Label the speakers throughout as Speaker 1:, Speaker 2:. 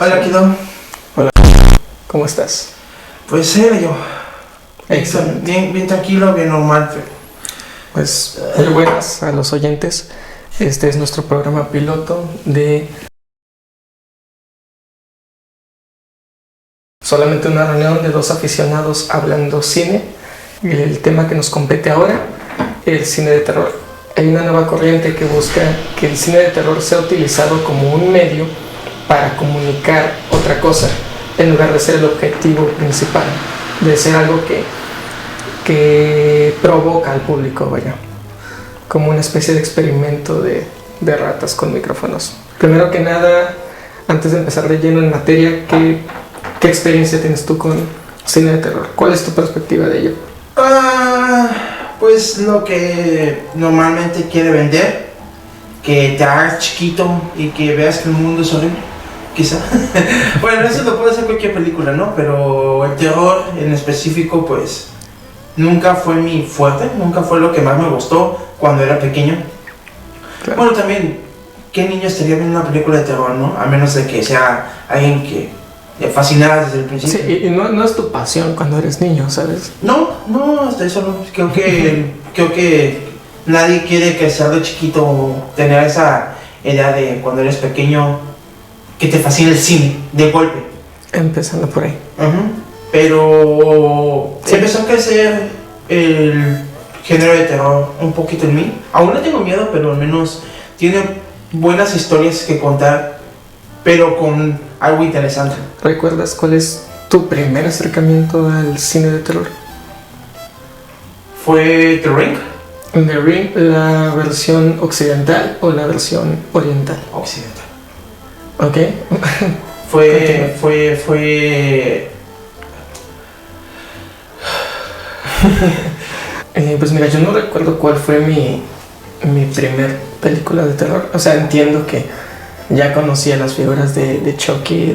Speaker 1: Hola, Kido.
Speaker 2: Hola, ¿cómo estás?
Speaker 1: Pues serio.
Speaker 2: Excelente.
Speaker 1: Bien tranquilo, bien normal.
Speaker 2: Pues muy buenas a los oyentes. Este es nuestro programa piloto de solamente una reunión de dos aficionados hablando cine. El tema que nos compete ahora, el cine de terror. Hay una nueva corriente que busca que el cine de terror sea utilizado como un medio para comunicar otra cosa, en lugar de ser el objetivo principal, de ser algo que provoca al público, vaya, como una especie de experimento de ratas con micrófonos. Primero que nada, antes de empezar de lleno en materia, ¿qué experiencia tienes tú con cine de terror? ¿Cuál es tu perspectiva de ello?
Speaker 1: Pues lo que normalmente quiere vender, que te hagas chiquito y que veas que el mundo es horrible, quizá. Bueno, eso lo puede hacer cualquier película, ¿no? Pero el terror en específico, pues nunca fue mi fuerte, nunca fue lo que más me gustó cuando era pequeño. Claro. Bueno, también, ¿qué niño estaría viendo una película de terror, no? A menos de que sea alguien que le fascinara desde el principio.
Speaker 2: Sí, y no es tu pasión cuando eres niño, ¿sabes?
Speaker 1: No, hasta eso no. Creo que nadie quiere crecer de chiquito o tener esa edad de cuando eres pequeño que te fascina el cine, de golpe.
Speaker 2: Empezando por ahí.
Speaker 1: Pero
Speaker 2: sí,
Speaker 1: empezó a crecer el género de terror un poquito en mí. Aún no tengo miedo, pero al menos tiene buenas historias que contar, pero con algo interesante.
Speaker 2: ¿Recuerdas cuál es tu primer acercamiento al cine de terror?
Speaker 1: ¿Fue The Ring?
Speaker 2: The Ring, ¿la versión occidental o la versión oriental?
Speaker 1: Occidental.
Speaker 2: Ok.
Speaker 1: Fue
Speaker 2: pues mira, yo no recuerdo cuál fue mi primer película de terror. O sea, entiendo que ya conocía las figuras de Chucky,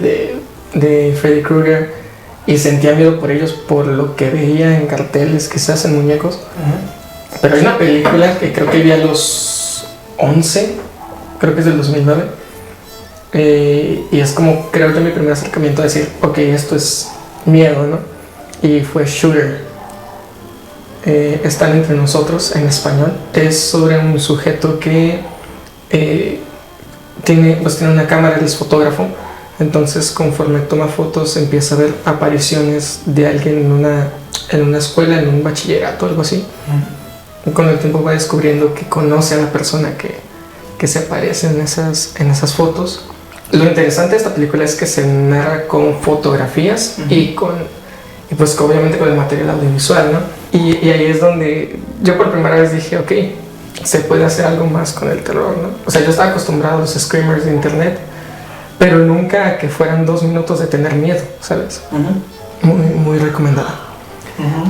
Speaker 2: de Freddy Krueger, y sentía miedo por ellos por lo que veía en carteles, quizás en muñecos. Pero hay una película que creo que vi a los 11, creo que es del 2009, y es como, creo que mi primer acercamiento a decir, ok, esto es miedo, ¿no? Y fue Shooter. Están entre nosotros, en español. Es sobre un sujeto que tiene una cámara, él es fotógrafo. Entonces, conforme toma fotos, empieza a ver apariciones de alguien en una escuela, en un bachillerato, algo así. Y con el tiempo va descubriendo que conoce a la persona que se aparece en esas fotos. Lo interesante de esta película es que se narra con fotografías y pues obviamente con el material audiovisual, ¿no? Y ahí es donde yo por primera vez dije, ok, se puede hacer algo más con el terror, ¿no? O sea, yo estaba acostumbrado a los screamers de internet, pero nunca a que fueran 2 minutos de tener miedo, ¿sabes? Muy recomendada.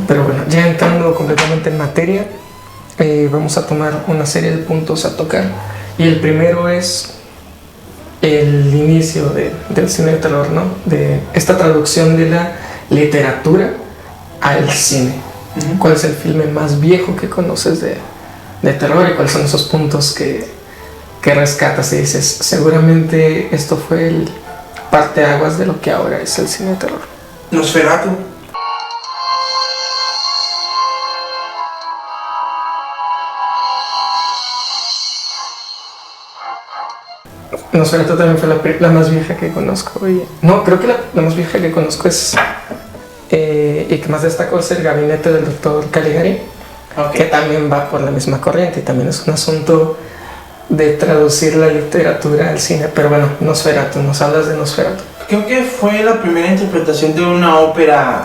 Speaker 2: Pero bueno, ya entrando completamente en materia, vamos a tomar una serie de puntos a tocar. Y el primero es el inicio del cine de terror, ¿no? De esta traducción de la literatura al cine. ¿Cuál es el filme más viejo que conoces de terror y cuáles son esos puntos que rescatas y dices, seguramente esto fue el parteaguas de lo que ahora es el cine de terror?
Speaker 1: Nosferatu.
Speaker 2: Nosferatu también fue la más vieja que conozco. No, creo que la más vieja que conozco es y que más destaco es El gabinete del doctor Caligari, que también va por la misma corriente y también es un asunto de traducir la literatura al cine. Pero bueno, Nosferatu, nos hablas de Nosferatu.
Speaker 1: Creo que fue la primera interpretación de una ópera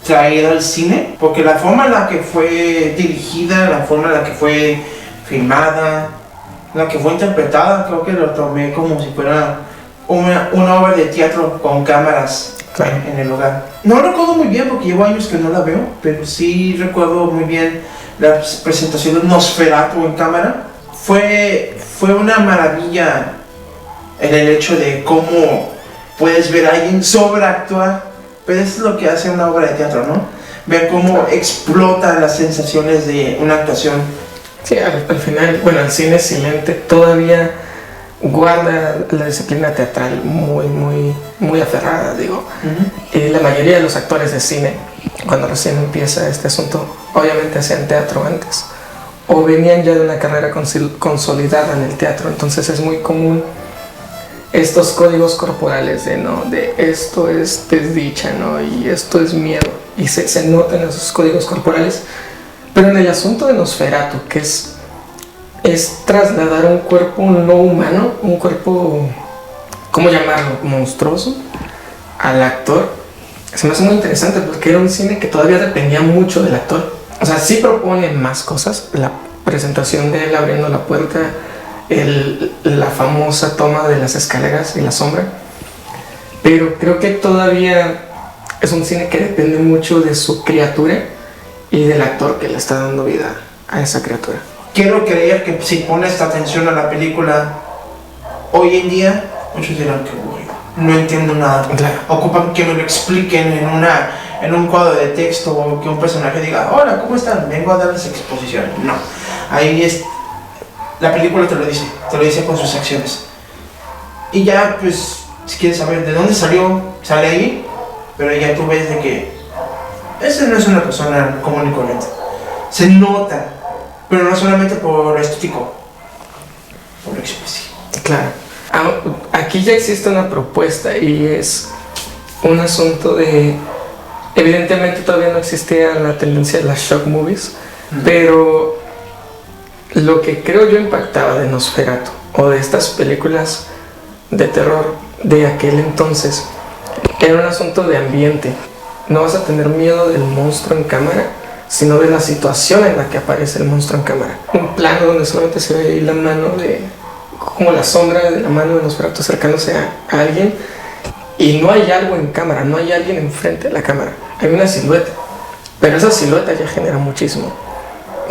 Speaker 1: traída al cine, porque la forma en la que fue dirigida, la forma en la que fue filmada, la que fue interpretada, creo que lo tomé como si fuera una obra de teatro con cámaras. Claro. En el lugar. No recuerdo muy bien porque llevo años que no la veo, pero sí recuerdo muy bien la presentación de Nosferatu en cámara. Fue una maravilla en el hecho de cómo puedes ver a alguien sobreactuar, pero eso es lo que hace una obra de teatro, ¿no? Ver cómo explotan las sensaciones de una actuación.
Speaker 2: Sí, al final, bueno, el cine silente todavía guarda la disciplina teatral muy aferrada, digo. La mayoría de los actores de cine, cuando recién empieza este asunto, obviamente hacían teatro antes, o venían ya de una carrera consolidada en el teatro, entonces es muy común estos códigos corporales de esto es desdicha, ¿no? Y esto es miedo, y se notan esos códigos corporales. Pero en el asunto de Nosferatu, que es trasladar un cuerpo no humano, un cuerpo, ¿cómo llamarlo?, monstruoso, al actor, se me hace muy interesante porque era un cine que todavía dependía mucho del actor. O sea, sí propone más cosas, la presentación de él abriendo la puerta, la famosa toma de las escaleras y la sombra, pero creo que todavía es un cine que depende mucho de su criatura y del actor que le está dando vida a esa criatura.
Speaker 1: Quiero creer que si pones atención a la película hoy en día, muchos dirán que no entiendo nada.
Speaker 2: Claro.
Speaker 1: Ocupan que me lo expliquen en un cuadro de texto, o que un personaje diga, hola, ¿cómo están? Vengo a darles exposición. No, ahí es, la película te lo dice con sus acciones. Y ya, pues, si quieres saber de dónde salió, sale ahí, pero ya tú ves de que ese no es una persona común y corriente. Se nota, pero no solamente por lo estético, por lo expresivo.
Speaker 2: Claro. Aquí ya existe una propuesta y es un asunto de... Evidentemente todavía no existía la tendencia de las shock movies, pero lo que creo yo impactaba de Nosferatu o de estas películas de terror de aquel entonces era un asunto de ambiente. No vas a tener miedo del monstruo en cámara, sino de la situación en la que aparece el monstruo en cámara. Un plano donde solamente se ve ahí la mano como la sombra de la mano de Nosferatu acercándose a alguien, y no hay algo en cámara, no hay alguien enfrente de la cámara, hay una silueta, pero esa silueta ya genera muchísimo.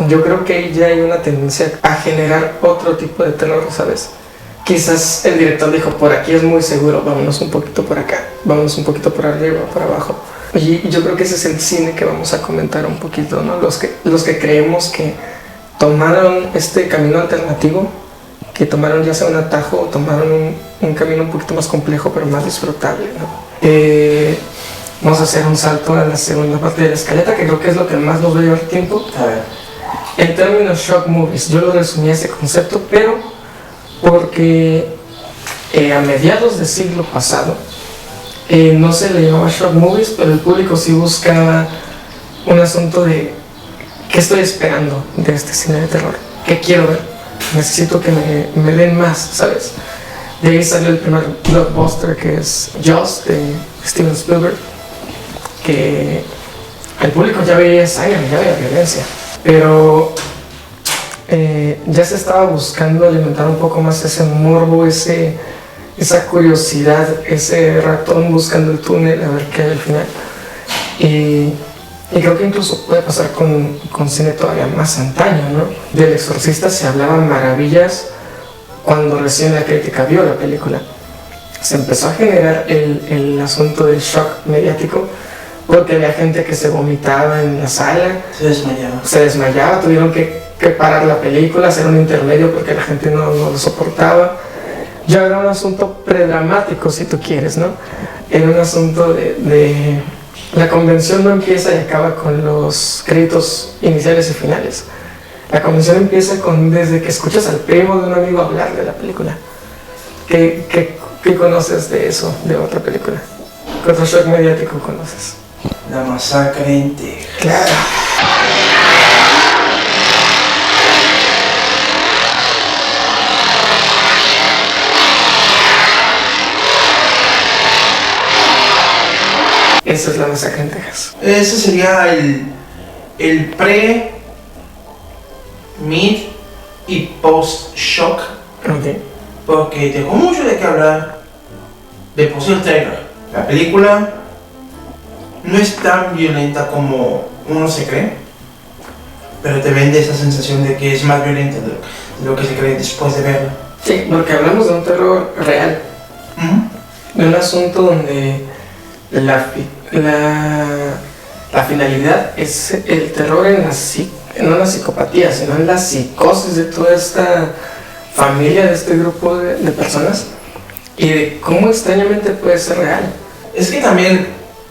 Speaker 2: Yo creo que ya hay una tendencia a generar otro tipo de terror, ¿sabes? Quizás el director dijo, por aquí es muy seguro, vámonos un poquito por acá, vámonos un poquito por arriba, por abajo. Y yo creo que ese es el cine que vamos a comentar un poquito, ¿no? Los que creemos que tomaron este camino alternativo, que tomaron ya sea un atajo o tomaron un camino un poquito más complejo pero más disfrutable, ¿no? Vamos a hacer un salto a la segunda parte de la escaleta, que creo que es lo que más nos va a llevar tiempo.
Speaker 1: A ver.
Speaker 2: En términos shock movies, yo lo resumí ese concepto, pero porque a mediados del siglo pasado no se le llamaba shock movies, pero el público sí buscaba un asunto de ¿qué estoy esperando de este cine de terror? ¿Qué quiero ver? Necesito que me den más, ¿sabes? De ahí salió el primer blockbuster, que es Jaws, de Steven Spielberg, que el público ya veía sangre, ya veía violencia, pero ya se estaba buscando alimentar un poco más ese morbo, esa curiosidad, ese ratón buscando el túnel a ver qué hay al final. Y creo que incluso puede pasar con cine todavía más antaño, ¿no? Del Exorcista se hablaban maravillas cuando recién la crítica vio la película. Se empezó a generar el asunto del shock mediático, porque había gente que se vomitaba en la sala, se desmayaba, tuvieron que parar la película, hacer un intermedio porque la gente no lo soportaba. Ya era un asunto predramático, si tú quieres, ¿no? Era un asunto de la convención no empieza y acaba con los créditos iniciales y finales. La convención empieza desde que escuchas al primo de un amigo hablar de la película. ¿Qué conoces de eso, de otra película? ¿Qué otro shock mediático conoces?
Speaker 1: La masacre en Texas.
Speaker 2: Claro. Esa es la masacre en Texas.
Speaker 1: Ese sería el pre, mid y post shock.
Speaker 2: Okay.
Speaker 1: Porque dejó mucho de qué hablar de por sí el trailer. La película no es tan violenta como uno se cree, pero te vende esa sensación de que es más violenta de lo que se cree después de verla.
Speaker 2: Sí, porque hablamos de un terror real. De un asunto donde la finalidad es el terror no en la psicopatía, sino en la psicosis de toda esta familia de este grupo de personas y de cómo extrañamente puede ser real.
Speaker 1: Es que también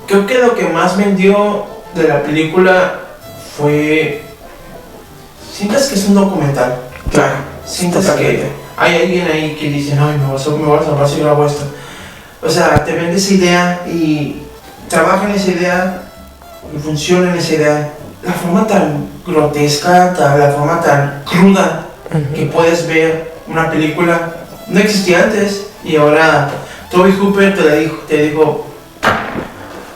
Speaker 1: creo que lo que más vendió de la película fue... Sientas que es un documental.
Speaker 2: Claro.
Speaker 1: Sientas que hay alguien ahí que dice, no, me voy a salvar si yo hago esto. O sea, te vende esa idea y trabaja en esa idea y funciona en esa idea. La forma tan grotesca, la forma tan cruda que puedes ver una película no existía antes y ahora Toby Hooper te dijo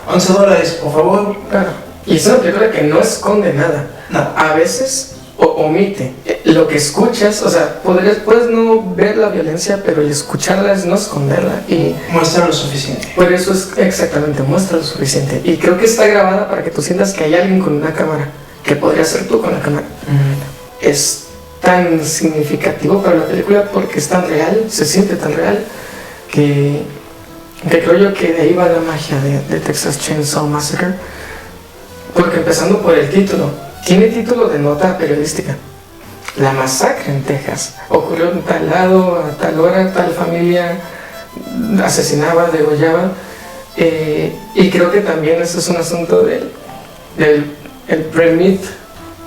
Speaker 1: $11, por favor.
Speaker 2: Claro. Y es una película que no esconde nada.
Speaker 1: No.
Speaker 2: A veces omite lo que escuchas, o sea, puedes no ver la violencia, pero el escucharla es no esconderla y
Speaker 1: muestra lo suficiente.
Speaker 2: Por eso es exactamente, muestra lo suficiente. Y creo que está grabada para que tú sientas que hay alguien con una cámara, que podría ser tú con la cámara. Es tan significativo para la película porque es tan real, se siente tan real, que creo yo que de ahí va la magia de Texas Chainsaw Massacre. Porque empezando por el título, tiene título de nota periodística. La masacre en Texas ocurrió en tal lado, a tal hora, tal familia asesinaba, degollaba. Y creo que también eso es un asunto del premit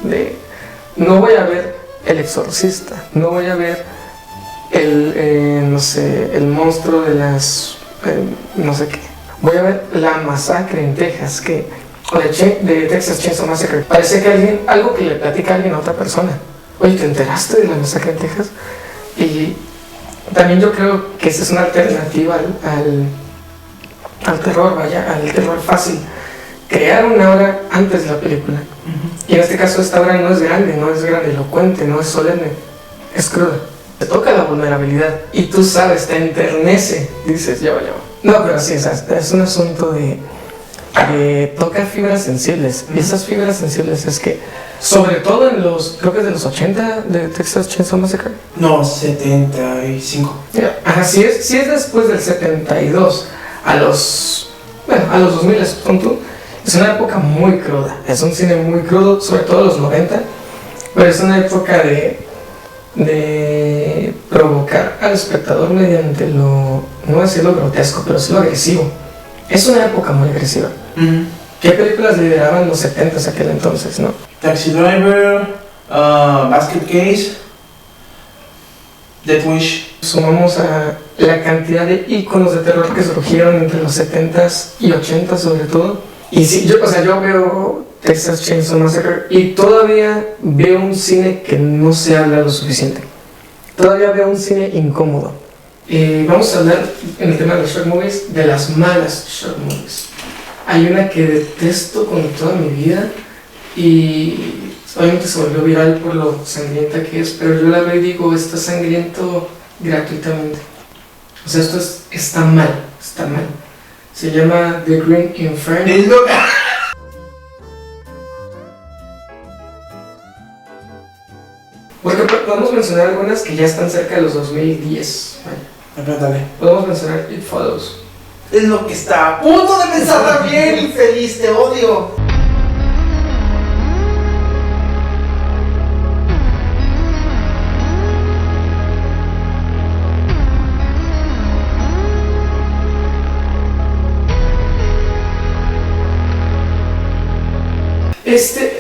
Speaker 2: de no voy a ver El Exorcista, no voy a ver el monstruo de las no sé qué. Voy a ver la masacre en Texas, de Texas Chainsaw Massacre. Parece que algo que le platica a alguien a otra persona. Oye, ¿te enteraste de la masacre en Texas? Y también yo creo que esa es una alternativa al terror, al terror fácil. Crear una hora antes de la película. Y en este caso esta hora no es grandilocuente, no es solemne, es cruda. Te toca la vulnerabilidad y tú sabes, te enternece, dices, ya va. No, pero sí, es un asunto de toca fibras sensibles. Y esas fibras sensibles es que, sobre todo creo que es de los 80 de Texas Chainsaw Massacre.
Speaker 1: No, 75.
Speaker 2: Ajá, si es después del 72 a los 2000, es una época muy cruda. Es un cine muy crudo, sobre todo los 90, pero es una época de provocar al espectador mediante no decirlo grotesco, pero sí lo agresivo. Es una época muy agresiva. ¿Qué películas lideraban los 70s aquel entonces, no?
Speaker 1: Taxi Driver, Basket Case, Death Wish.
Speaker 2: Sumamos a la cantidad de íconos de terror que surgieron entre los 70s y 80s sobre todo. Y sí, yo veo Texas Chainsaw Massacre y todavía veo un cine que no se habla lo suficiente. Todavía veo un cine incómodo. Vamos a hablar en el tema de los short movies, de las malas short movies. Hay una que detesto con toda mi vida y obviamente se volvió viral por lo sangrienta que es, pero yo la veo y digo, está sangriento gratuitamente. O sea, esto está mal. Se llama The Green Inferno. Porque podemos mencionar algunas que ya están cerca de los 2010.
Speaker 1: Dale.
Speaker 2: Podemos mencionar It Follows.
Speaker 1: Es lo que está a punto de pensar también, infeliz, te odio.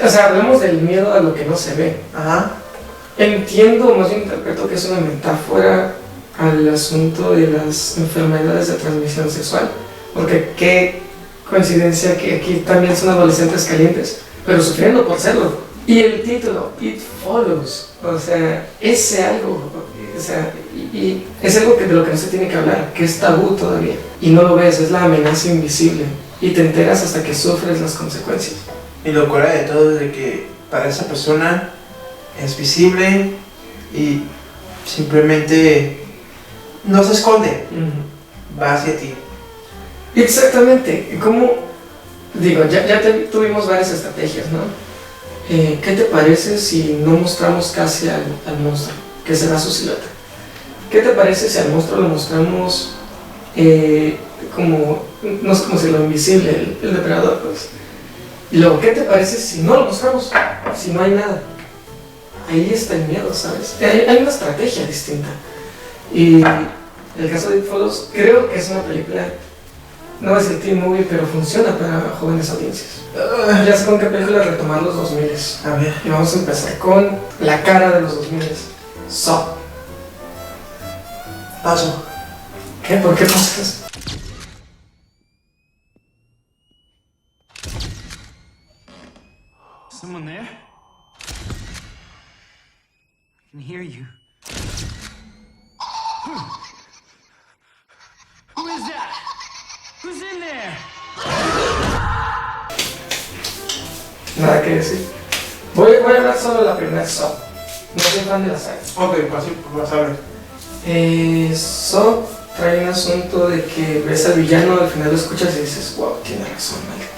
Speaker 2: O sea, hablamos del miedo a lo que no se ve.
Speaker 1: Ajá.
Speaker 2: Entiendo, más bien interpreto que es una metáfora al asunto de las enfermedades de transmisión sexual, porque qué coincidencia que aquí también son adolescentes calientes, pero sufriendo por serlo. Y el título, It Follows, o sea, ese algo, o sea, y es algo de lo que no se tiene que hablar, que es tabú todavía, y no lo ves, es la amenaza invisible, y te enteras hasta que sufres las consecuencias.
Speaker 1: Y lo cura de todo es de que para esa persona es visible y simplemente no se esconde, va hacia ti.
Speaker 2: Exactamente, como digo, ya tuvimos varias estrategias, ¿no? ¿Qué te parece si no mostramos casi al monstruo, que será su silueta? ¿Qué te parece si al monstruo lo mostramos como, no sé cómo decirlo, invisible, el depredador, pues? Y luego, ¿qué te parece si no lo mostramos? Si no hay nada. ahí está el miedo, ¿sabes? Hay una estrategia distinta. Y el caso de It Follows, creo que es una película, no voy a decir teen movie, pero funciona para jóvenes audiencias. Ya sé con qué película retomar los 2000.
Speaker 1: A ver.
Speaker 2: Y vamos a empezar con la cara de los 2000. Saw.
Speaker 1: Paso.
Speaker 2: ¿Qué? ¿Por qué pasas?
Speaker 3: Someone there? I can hear you. Who is that? Who's in there?
Speaker 2: Nada que decir. Voy a hablar solo de la primera Saw. No soy fan de la saga.
Speaker 1: Ok, pasable.
Speaker 2: Saw trae un asunto de que ves al villano, al final lo escuchas y dices, wow, tiene razón, maldito.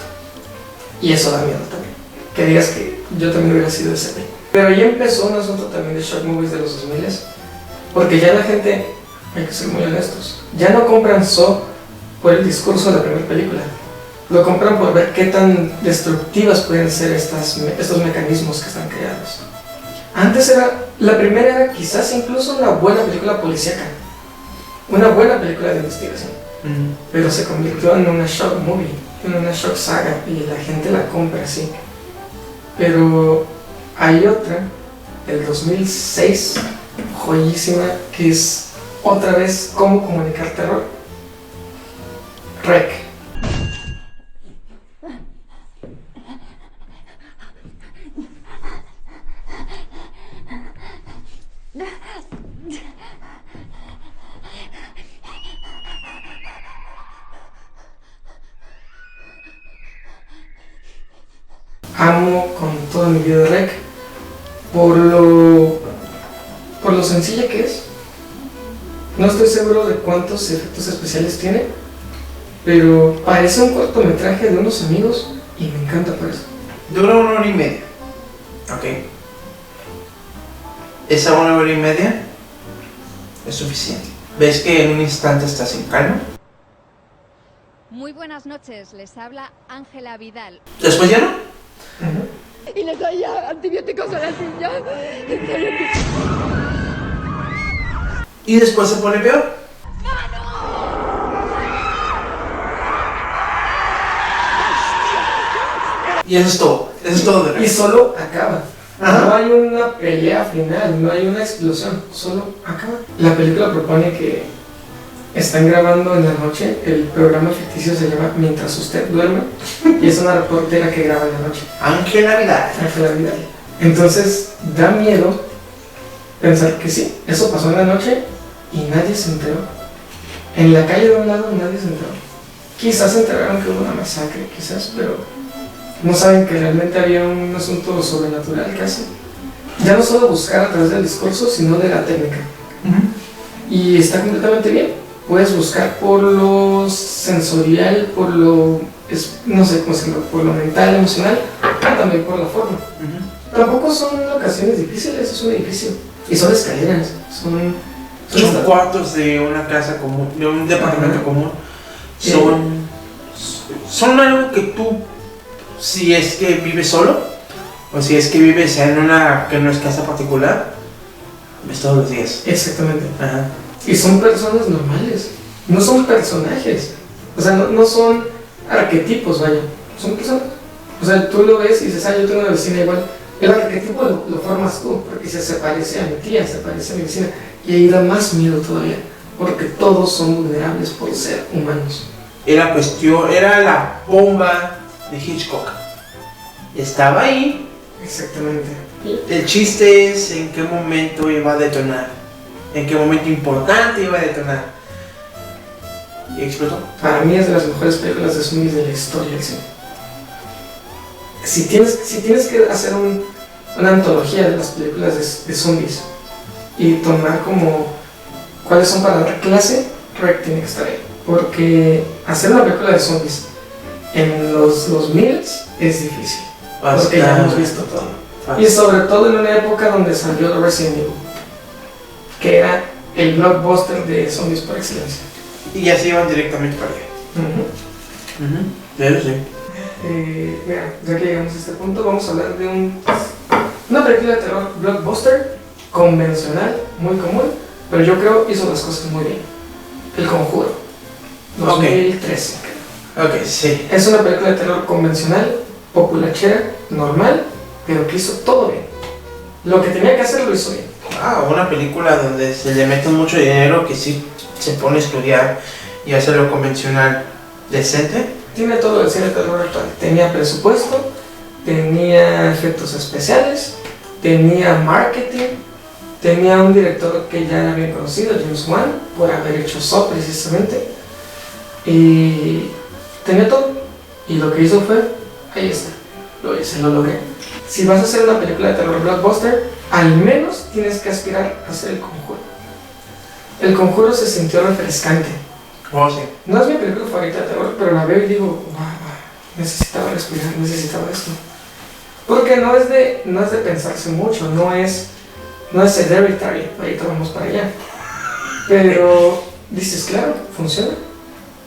Speaker 2: Y eso da miedo también. Que digas que yo también hubiera sido ese güey. Pero ya empezó un asunto también de shock movies de los 2000, porque ya la gente, hay que ser muy honestos, ya no compran Saw por el discurso de la primera película. Lo compran por ver qué tan destructivas pueden ser estos mecanismos que están creados. Antes la primera era quizás incluso una buena película policíaca, una buena película de investigación, pero se convirtió en una shock movie, en una shock saga, y la gente la compra así. Pero hay otra, del 2006, joyísima, que es otra vez cómo comunicar terror. REC. Amo con todo mi vida REC por lo sencilla que es. No estoy seguro de cuántos efectos especiales tiene, pero parece un cortometraje de unos amigos y me encanta por eso.
Speaker 1: Dura 1 hora y media. Ok. Esa 1 hora y media es suficiente. ¿Ves que en un instante estás en calma?
Speaker 4: Muy buenas noches, les habla Ángela Vidal.
Speaker 1: Después ya no.
Speaker 5: Y les doy ya antibióticos a las niñas.
Speaker 1: Y después se pone peor. Y eso es todo. Eso es todo de
Speaker 2: Y
Speaker 1: REC.
Speaker 2: solo acaba.
Speaker 1: Ajá.
Speaker 2: No hay una pelea final, no hay una explosión, solo acaba. La película propone que están grabando en la noche, el programa ficticio se llama Mientras usted duerme, y es una reportera que graba en la noche,
Speaker 1: Ángela Vidal.
Speaker 2: Ángela Vidal. Entonces da miedo pensar que sí, eso pasó en la noche y nadie se enteró. En la calle de un lado nadie se enteró. Quizás se enteraron que hubo una masacre, quizás, pero no saben que realmente había un asunto sobrenatural casi. Ya no solo buscar a través del discurso, sino de la técnica. Y está completamente bien. Puedes buscar por lo sensorial, por lo, no sé cómo decirlo, por lo mental, emocional, pero también por la forma. Tampoco son locaciones difíciles, es un edificio. Y son escaleras, son
Speaker 1: cuartos de una casa común, de un departamento
Speaker 2: Ajá.
Speaker 1: común.
Speaker 2: Sí.
Speaker 1: Son algo que tú, si es que vives solo, o si es que vives en una que no es casa particular, ves todos los días.
Speaker 2: Exactamente.
Speaker 1: Ajá.
Speaker 2: Y son personas normales, no son personajes. O sea, no son arquetipos, vaya, son personas. O sea, tú lo ves y dices, yo tengo una vecina igual. El arquetipo lo formas tú, porque se parece a mi tía, se parece a mi vecina. Y ahí da más miedo todavía, porque todos son vulnerables por ser humanos.
Speaker 1: Era la bomba de Hitchcock. Estaba ahí.
Speaker 2: Exactamente.
Speaker 1: El chiste es en qué momento iba a detonar. En qué momento importante iba a detonar. Y explotó.
Speaker 2: Para mí es de las mejores películas de zombies de la historia del cine. Si tienes que hacer una antología de las películas de zombies y tomar como cuáles son para dar clase, REC tiene que estar ahí. Porque hacer una película de zombies en los 2000 es difícil. Porque ya hemos visto todo. Y sobre todo en una época donde salió Resident Evil, que era el blockbuster de zombies por excelencia.
Speaker 1: Y ya se iban directamente para allá. Eso sí.
Speaker 2: Mira, ya que llegamos a este punto, vamos a hablar de un Una película de terror blockbuster, convencional, muy común, pero yo creo hizo las cosas muy bien. El Conjuro, 2013.
Speaker 1: Ok, sí.
Speaker 2: Es una película de terror convencional, populachera, normal, pero que hizo todo bien. Lo que tenía que hacer lo hizo bien.
Speaker 1: Ah, una película donde se le mete mucho dinero que sí se pone a estudiar y hace lo convencional decente.
Speaker 2: Tiene todo el cine de terror actual. Tenía presupuesto, tenía efectos especiales, tenía marketing, tenía un director que ya era bien conocido, James Wan, por haber hecho Saw precisamente. Y tenía todo. Y lo que hizo fue, ahí está, lo hice, lo logré. Si vas a hacer una película de terror blockbuster, al menos tienes que aspirar a hacer El Conjuro. El Conjuro se sintió refrescante.
Speaker 1: Oh, sí.
Speaker 2: No es mi película favorita de terror, pero la veo y digo, wow, necesitaba respirar, necesitaba esto. Porque no es de pensarse mucho, no es Hereditary, ahorita vamos para allá. Pero dices, claro, funciona.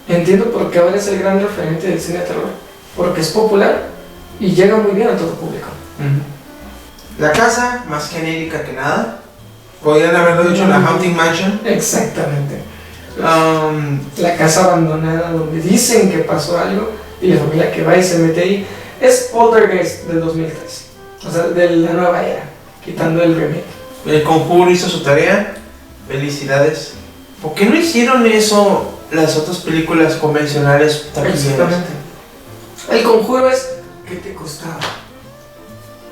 Speaker 2: Entiendo por qué ahora es el gran referente del cine de terror. Porque es popular y llega muy bien a todo público.
Speaker 1: La casa, más genérica que nada. Podrían haberlo dicho la Haunting Mansion.
Speaker 2: Exactamente. La casa abandonada donde dicen que pasó algo y la familia que va y se mete ahí es Poltergeist del 2003, o sea, de la nueva era, quitando el remake.
Speaker 1: El Conjuro hizo su tarea. Felicidades. ¿Por qué no hicieron eso las otras películas convencionales taquilleras?
Speaker 2: Exactamente. El Conjuro es ¿qué te costaba?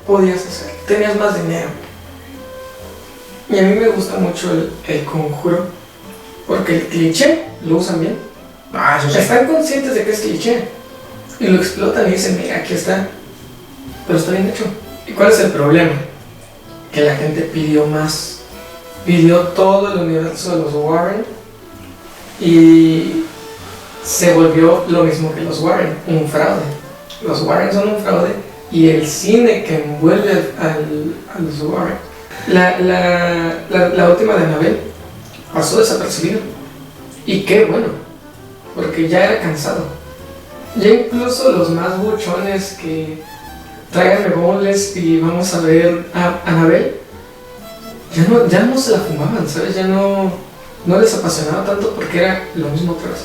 Speaker 2: Podías hacer, tenías más dinero. Y a mí me gusta mucho el Conjuro porque el cliché lo usan bien.
Speaker 1: Ah, eso sí.
Speaker 2: Están conscientes de que es cliché y lo explotan y dicen, mira, aquí está, pero está bien hecho. ¿Y cuál es el problema? Que la gente pidió más, pidió todo el universo de los Warren y se volvió lo mismo que los Warren, un fraude. Los Warren son un fraude y el cine que envuelve a los Warren. La última de Annabelle pasó desapercibido y qué bueno, porque ya era cansado. Ya incluso los más buchones que tráiganme boneless y vamos a ver a Annabelle ya no se la fumaban, ¿sabes? Ya no les apasionaba tanto porque era lo mismo otra vez.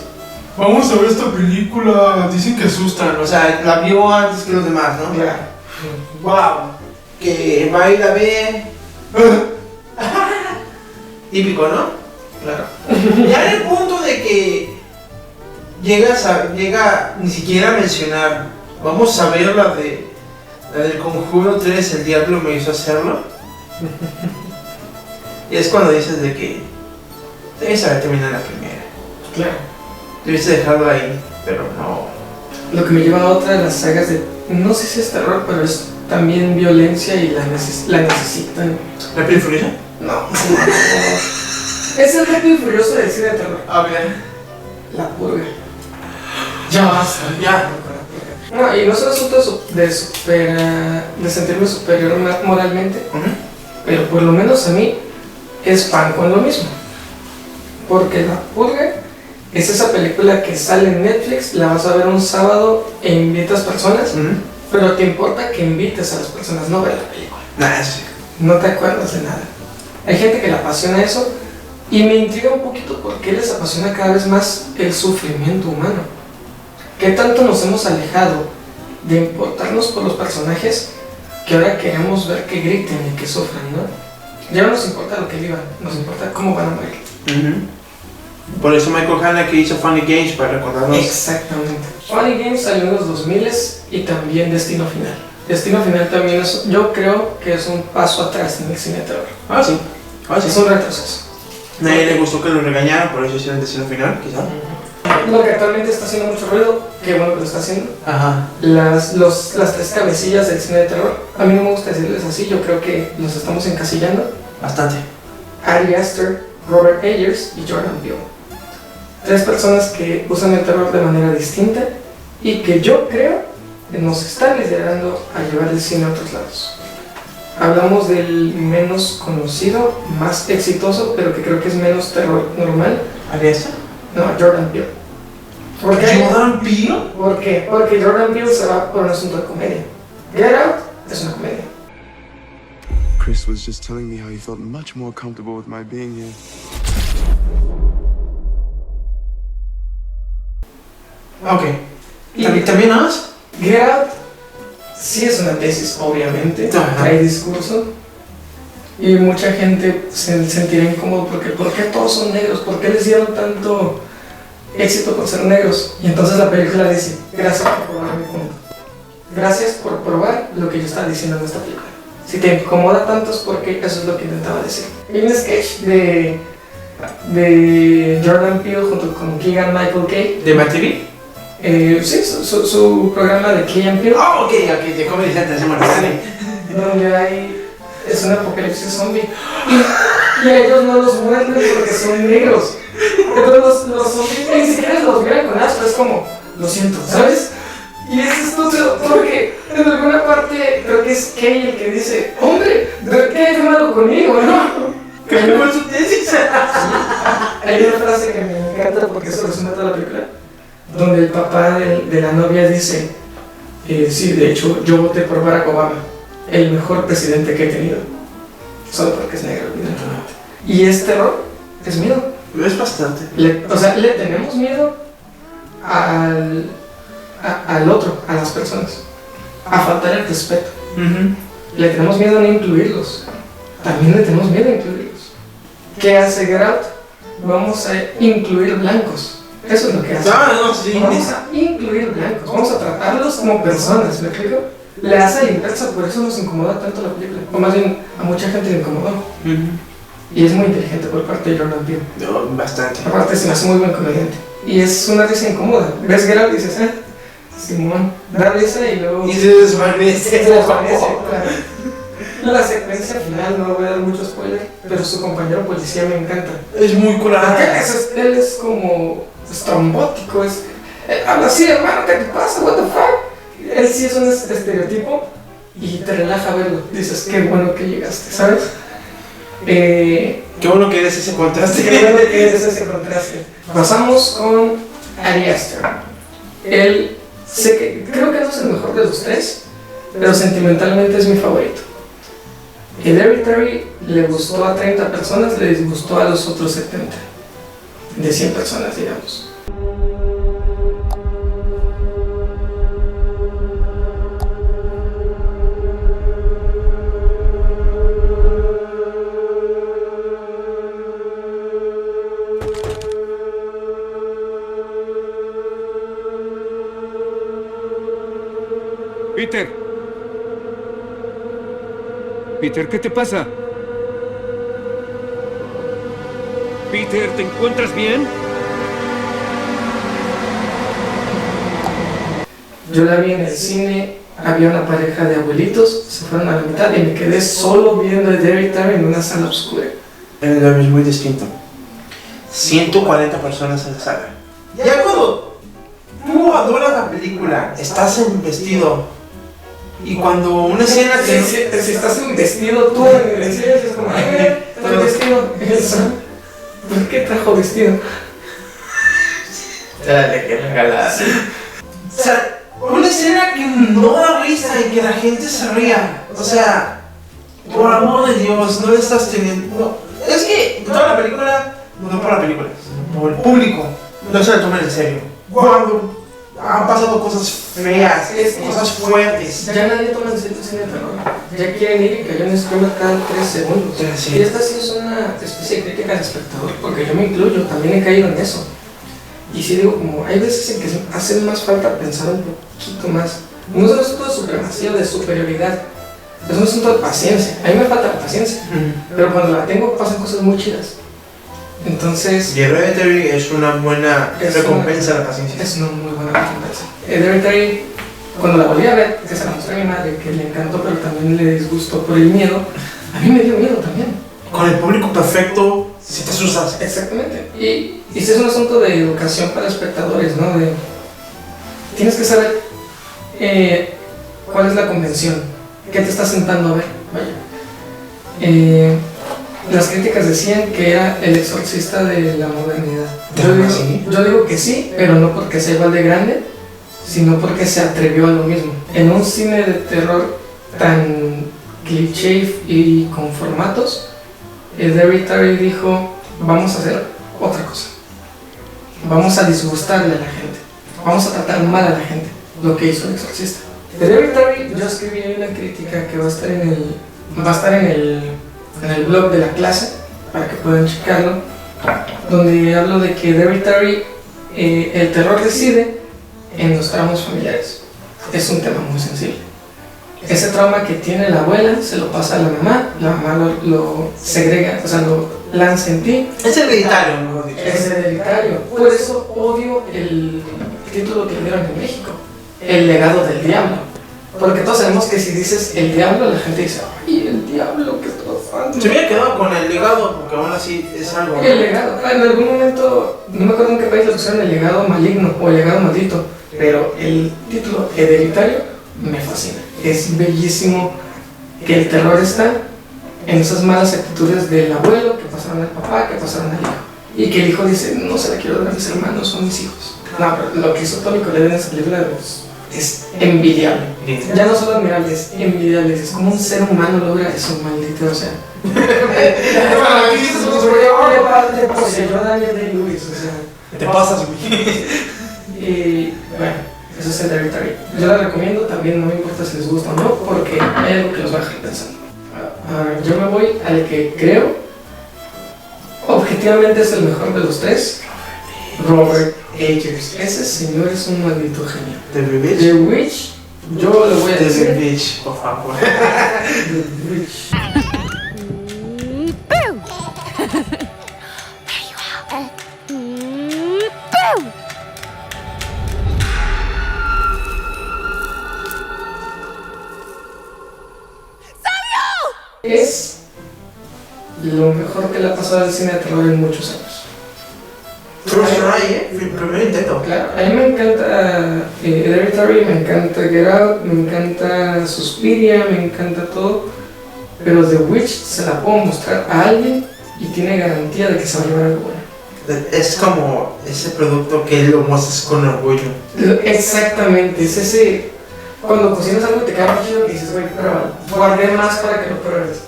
Speaker 1: Vamos a ver esta película, dicen que asustan, o sea, la vio antes que los demás, ¿no?
Speaker 2: Claro.
Speaker 1: Wow, que va a ir a ver. Típico, ¿no?
Speaker 2: Claro.
Speaker 1: Ya en el punto de que llega ni siquiera a mencionar, vamos a ver la del Conjuro 3, el diablo me hizo hacerlo. Y es cuando dices de que debes haber terminado la primera.
Speaker 2: Claro.
Speaker 1: Debiste dejarlo ahí, pero no.
Speaker 2: Lo que me lleva a otra de las sagas de, no sé si es terror, pero es también violencia y la necesitan.
Speaker 1: ¿Rápido y Furioso?
Speaker 2: No. Es el Rápido y Furioso del cine de terror.
Speaker 1: A ver.
Speaker 2: La Purga. Ya basta.
Speaker 1: Ya.
Speaker 2: No, y no es un asunto de sentirme superior moralmente, pero por lo menos a mí es pan con lo mismo. Porque La Purga es esa película que sale en Netflix, la vas a ver un sábado e invitas personas, pero te importa que invites a las personas, no ver la película.
Speaker 1: Nah, eso sí.
Speaker 2: No te acuerdas de nada. Hay gente que le apasiona eso y me intriga un poquito por qué les apasiona cada vez más el sufrimiento humano. ¿Qué tanto nos hemos alejado de importarnos por los personajes que ahora queremos ver que griten y que sufran, ¿no? Ya no nos importa lo que vivan, nos importa cómo van a morir.
Speaker 1: Por eso Michael Hanna que hizo Funny Games para recordarnos.
Speaker 2: Exactamente. Funny Games salió en los 2000 y también Destino Final. Destino Final también es, yo creo que es un paso atrás en el cine de terror.
Speaker 1: Ah, sí.
Speaker 2: Es un retroceso.
Speaker 1: Nadie le gustó que lo regañaran, por eso hicieron Destino Final, quizá.
Speaker 2: Lo que actualmente está haciendo mucho ruido, qué bueno que lo está haciendo.
Speaker 1: Ajá.
Speaker 2: Las tres cabecillas del cine de terror, a mí no me gusta decirles así, yo creo que los estamos encasillando.
Speaker 1: Bastante.
Speaker 2: Ari Aster, Robert Eggers y Jordan Peele. Tres personas que usan el terror de manera distinta y que yo creo que nos están liderando a llevar el cine a otros lados. Hablamos del menos conocido, más exitoso, pero que creo que es menos terror normal.
Speaker 1: ¿Ari Aster?
Speaker 2: No, Jordan Peele. ¿Por qué?
Speaker 1: ¿Jordan Peele?
Speaker 2: ¿Por qué? Porque Jordan Peele se va por un asunto de comedia. Get Out es una comedia.
Speaker 6: Chris was just telling me how he felt much more comfortable with my being here.
Speaker 1: Ok. ¿Y también más?
Speaker 2: Get Out sí es una tesis, obviamente,
Speaker 1: Ajá.
Speaker 2: hay discurso y mucha gente se sentirá incómodo porque ¿por qué todos son negros? ¿Por qué les dieron tanto éxito por ser negros? Y entonces la película dice, gracias por probar mi punto. Gracias por probar lo que yo estaba diciendo en esta película. Si te incomoda tanto es porque eso es lo que intentaba decir. Hay un sketch de Jordan Peele junto con Keegan Michael Kay.
Speaker 1: ¿De MTV?
Speaker 2: Sí, su programa de Key and Peele.
Speaker 1: Oh, ok, de Comedy Central, se llama.
Speaker 2: Donde es un apocalipsis zombie y a ellos no los muerden porque son negros. Entonces los zombies ni siquiera los miran con asco, es como, lo siento, ¿sabes? Y es estúpido porque en alguna parte creo que es Kay el que dice, hombre, ¿qué hay de malo conmigo, no?
Speaker 1: ¿Qué fue su tesis?
Speaker 2: Hay una frase que me encanta porque eso resume toda la película, donde el papá de la novia dice, sí, de hecho, yo voté por Barack Obama, el mejor presidente que he tenido. Solo porque es negro, evidentemente. Y es terror, es miedo.
Speaker 1: Es bastante.
Speaker 2: O sea, le tenemos miedo al otro, a las personas. A faltar el respeto. Le tenemos miedo a no incluirlos. También le tenemos miedo a incluirlos. ¿Qué hace Get Out? Vamos a incluir blancos. Eso es lo que hace.
Speaker 1: No, sí.
Speaker 2: Vamos a incluir blancos, vamos a tratarlos como personas, ¿me explico? Le hace a la inversa, por eso nos incomoda tanto la película. O más bien, a mucha gente le incomodó. Y es muy inteligente por parte de Jordan Peele.
Speaker 1: No, bastante.
Speaker 2: Aparte, se me hace muy buen comediante. Y es una risa incómoda. Ves Get Out y dices, Simón, da risa y luego...
Speaker 1: Y se desvanece.
Speaker 2: Se desvanece, claro. La secuencia final, no voy a dar mucho spoiler, pero su compañero policía me encanta.
Speaker 1: Es muy curada.
Speaker 2: Él es como estrambótico, habla así, hermano, ¿qué te pasa? What the fuck? Él sí es un estereotipo y te relaja verlo. Dices, qué bueno que llegaste, ¿sabes?
Speaker 1: Qué bueno que eres ese contraste.
Speaker 2: Qué bueno que eres ese contraste. Pasamos con Ari Aster. Él, creo que no es el mejor de los tres, pero sentimentalmente es mi favorito. Hereditary le gustó a 30 personas, le disgustó a los otros 70. De 100 personas, digamos.
Speaker 7: Peter, ¿qué te pasa? Peter, ¿te encuentras bien?
Speaker 2: Yo la vi en el cine, había una pareja de abuelitos, se fueron a la mitad y me quedé solo viendo Hereditary en una sala oscura.
Speaker 1: Es muy distinto. 140 personas en la sala. Ya cuando tú adoras la película, estás en vestido. Y cuando una escena que...
Speaker 2: Si estás en vestido, tú en el cine es como, ¿estás en vestido? ¿Por qué trajo vestido?
Speaker 1: Dale, que regalada. O sea, una escena que no da risa y que la gente se ría. O sea, por amor de Dios, no le estás teniendo... No. Es que toda la película, no por la película, sino por el público, no se la toman en serio. Cuando han pasado cosas feas, cosas fuertes.
Speaker 2: Ya nadie toma en serio el cine de terror. Ya quieren ir y que yo un screamer cada 3 segundos.
Speaker 1: Sí.
Speaker 2: Y esta sí es una especie de crítica al espectador, porque yo me incluyo, también he caído en eso. Y sí digo, como hay veces en que hace más falta pensar un poquito más. No es un asunto de supremacía o de superioridad, es un asunto de paciencia. A mí me falta la paciencia, pero cuando la tengo pasan cosas muy chidas. Entonces...
Speaker 1: Y Hereditary es una buena recompensa a la paciencia.
Speaker 2: Es una muy buena recompensa. Hereditary, cuando la volví a ver, que se la mostré a mi madre, que le encantó, pero también le disgustó por el miedo, a mí me dio miedo también.
Speaker 1: Con el público perfecto, si te asustas.
Speaker 2: Exactamente. Y sí es un asunto de educación para espectadores, ¿no? Tienes que saber cuál es la convención, qué te estás sentando a ver. Vaya. Las críticas decían que era el exorcista de la modernidad. Yo digo que sí, pero no porque sea igual de grande, sino porque se atrevió a lo mismo. En un cine de terror cliché y con formatos, Hereditary dijo, vamos a hacer otra cosa. Vamos a disgustarle a la gente. Vamos a tratar mal a la gente. Lo que hizo El Exorcista. Hereditary, yo escribí una crítica que va a estar en el blog de la clase, para que puedan checarlo, donde hablo de que Hereditary, el terror reside en los traumas familiares. Es un tema muy sensible. Ese trauma que tiene la abuela se lo pasa a la mamá lo segrega, o sea, lo lanza en ti.
Speaker 1: Es hereditario, mejor dicho.
Speaker 2: Es hereditario. Por eso odio el título que dieron en México, El legado del diablo. Porque todos sabemos que si dices el diablo, la gente dice, ay, el diablo, ¿qué está pasando?
Speaker 1: Se me había quedado con el legado, porque aún así es algo.
Speaker 2: El legado. En algún momento, no me acuerdo en qué país lo pusieron, el legado maligno o el legado maldito. Pero el título hereditario me fascina. Es bellísimo que el terror está en esas malas actitudes del abuelo que pasaron al papá, que pasaron al hijo. Y que el hijo dice, no se la quiero dar a mis hermanos, son mis hijos. No, pero lo que hizo Tony Collette en esa película es envidiable. Ya no solo admirable, es envidiable. Es como un ser humano logra eso, maldito, o sea. Le poseyó a Daniel Day-Lewis, o sea.
Speaker 1: Te pasas, güey.
Speaker 2: Y bueno, eso es Hereditary. Yo la recomiendo, también no me importa si les gusta o no, porque hay algo que los va a dejar pensando. Yo me voy al que creo, objetivamente es el mejor de los tres, Robert Eggers. Ese señor es un maldito genio.
Speaker 1: The Witch.
Speaker 2: The Witch, yo le voy a decir.
Speaker 1: The Witch, por favor.
Speaker 2: The Witch. Es lo mejor que le ha pasado al cine de terror en muchos años.
Speaker 1: First try, primer intento.
Speaker 2: Claro, a mí me encanta Hereditary, me encanta Get Out, me encanta Suspiria, me encanta todo, pero The Witch se la puedo mostrar a alguien y tiene garantía de que se va a llevar algo bueno.
Speaker 1: Es como ese producto que lo muestras con orgullo.
Speaker 2: Exactamente, es ese. Cuando cocinas algo y te queda muy chido que dices, güey, pero guardé más para que lo pruebes.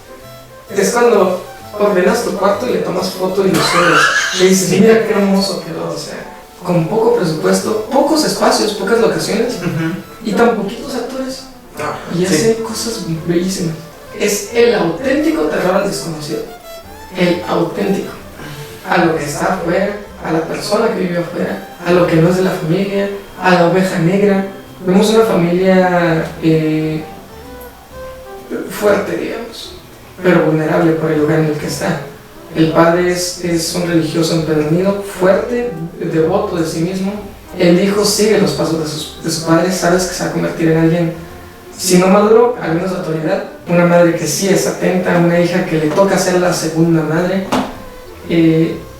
Speaker 2: Es cuando ordenas tu cuarto y le tomas foto y lo subes. Le dices, mira qué hermoso quedó, o sea, con poco presupuesto, pocos espacios, pocas locaciones y tan poquitos actores. Y hace cosas bellísimas. Es el auténtico terror al desconocido. El auténtico. A lo que está afuera, a la persona que vive afuera, a lo que no es de la familia, a la oveja negra. Vemos una familia fuerte, digamos, pero vulnerable por el lugar en el que está. El padre es un religioso empedernido, fuerte, devoto de sí mismo. El hijo sigue los pasos de su padre, sabes que se va a convertir en alguien, si no maduro, al menos de autoridad. Una madre que sí es atenta, una hija que le toca ser la segunda madre.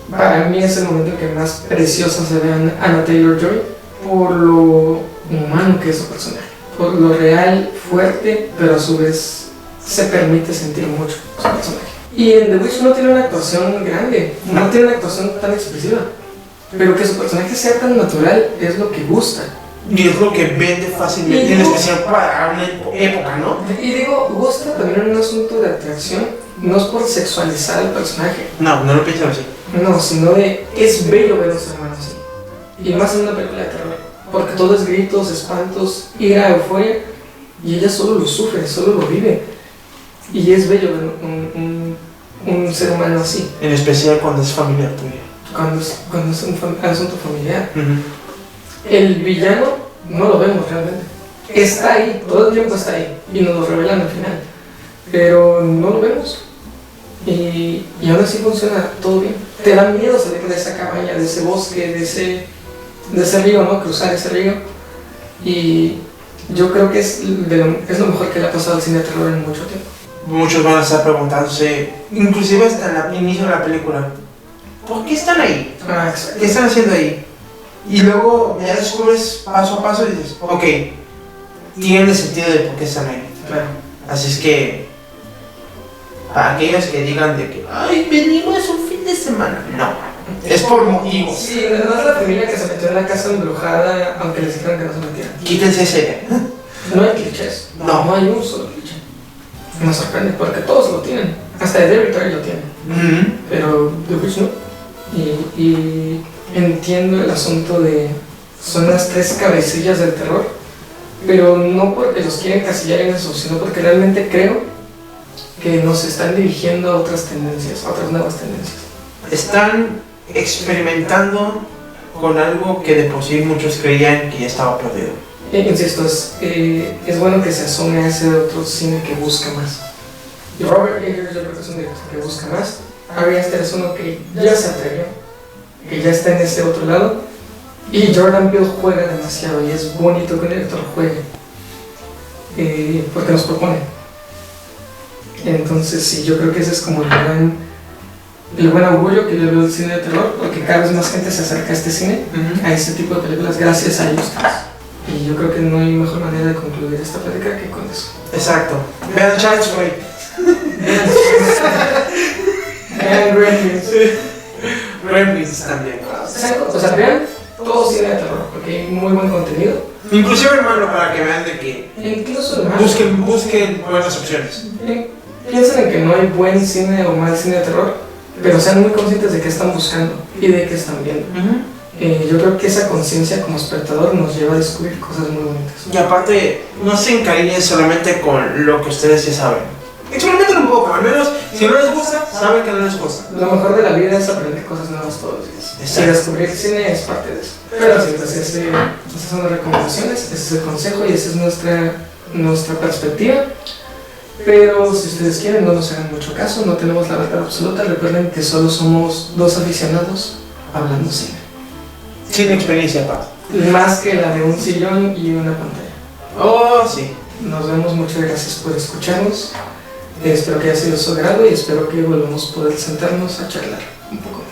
Speaker 2: Para mí es el momento en que más preciosa se ve a Anya Taylor-Joy por lo humano que es su personaje, por lo real, fuerte, pero a su vez se permite sentir mucho su personaje. Y en The Witch no tiene una actuación grande, no tiene una actuación tan expresiva, pero que su personaje sea tan natural es lo que gusta.
Speaker 1: Y es lo que vende fácilmente, en especial para una época, ¿no?
Speaker 2: Y digo, gusta también en un asunto de atracción, no es por sexualizar al personaje.
Speaker 1: No, no lo pienso así.
Speaker 2: No, sino de, es bello ver a los hermanos así. Y más en una película de terror. Porque todo es gritos, espantos, ira, euforia, y ella solo lo sufre, solo lo vive. Y es bello ver un ser humano así.
Speaker 1: En especial cuando es familiar tuya.
Speaker 2: Cuando es un asunto familiar. El villano no lo vemos realmente. Está ahí, todo el tiempo está ahí, y nos lo revelan al final. Pero no lo vemos. Y aún así funciona todo bien. Te da miedo salir de esa cabaña, de ese bosque, de ese río, ¿no? Cruzar ese río. Y yo creo que es lo mejor que le ha pasado al cine de terror en mucho tiempo.
Speaker 1: Muchos van a estar preguntándose, inclusive hasta el inicio de la película, ¿por qué están ahí? ¿Qué están haciendo ahí? Y luego ya descubres paso a paso y dices, ok, tiene sentido de por qué están ahí.
Speaker 2: Claro.
Speaker 1: Así es que, para aquellos que digan de que, ay, venimos un fin de semana, no, es por motivos.
Speaker 2: Sí, no es la familia que se metió en la casa embrujada, aunque les dijeron que no se metieran.
Speaker 1: Quítense ese.
Speaker 2: No hay clichés.
Speaker 1: No.
Speaker 2: No hay un solo cliché. me sorprende porque todos lo tienen. Hasta The Territory lo tiene. Pero The Witch no. Y entiendo el asunto de... Son las 3 cabecillas del terror. Pero no porque los quieren encasillar en eso, sino porque realmente creo que nos están dirigiendo a otras tendencias, a otras nuevas tendencias.
Speaker 1: Están experimentando con algo que de por sí muchos creían que ya estaba perdido.
Speaker 2: Insisto, es bueno que se asome a ese otro cine que busca más. Y Robert Eggers yo creo que es un director que busca más. Ari Aster es uno que ya se atrevió, que ya está en ese otro lado. Y Jordan Peele juega demasiado y es bonito que un director juegue, porque nos propone. Entonces sí, yo creo que ese es como el buen augurio que yo veo del cine de terror, porque cada vez más gente se acerca a este cine, a este tipo de películas, gracias a ellos tres. Y yo creo que no hay mejor manera de concluir esta plática que con eso.
Speaker 1: Exacto. Vean Child's Play.
Speaker 2: Vean Gremlins.
Speaker 1: Gremlins también.
Speaker 2: O sea, vean todo cine de terror, porque hay muy buen contenido.
Speaker 1: Inclusive, hermano, para que vean de que
Speaker 2: Incluso
Speaker 1: busquen buenas opciones.
Speaker 2: Piensen en que no hay buen cine o mal cine de terror, pero sean muy conscientes de qué están buscando y de qué están viendo. Yo creo que esa conciencia como espectador nos lleva a descubrir cosas muy bonitas.
Speaker 1: Y aparte, no se encariñen solamente con lo que ustedes ya saben. Experimenten un poco, al menos si no les gusta, saben que no les gusta.
Speaker 2: Lo mejor de la vida es aprender cosas nuevas todos los días.
Speaker 1: Exacto.
Speaker 2: Y descubrir cine es parte de eso. Pero sí, pues esas son las recomendaciones, ese es el consejo y esa es nuestra perspectiva. Pero si ustedes quieren, no nos hagan mucho caso, no tenemos la verdad absoluta. Recuerden que solo somos 2 aficionados hablando cine.
Speaker 1: Sin experiencia, Paz.
Speaker 2: Más que la de un sillón y una pantalla.
Speaker 1: Oh, sí.
Speaker 2: Nos vemos, muchas gracias por escucharnos. Espero que haya sido de su agrado y espero que volvamos a poder sentarnos a charlar un poco.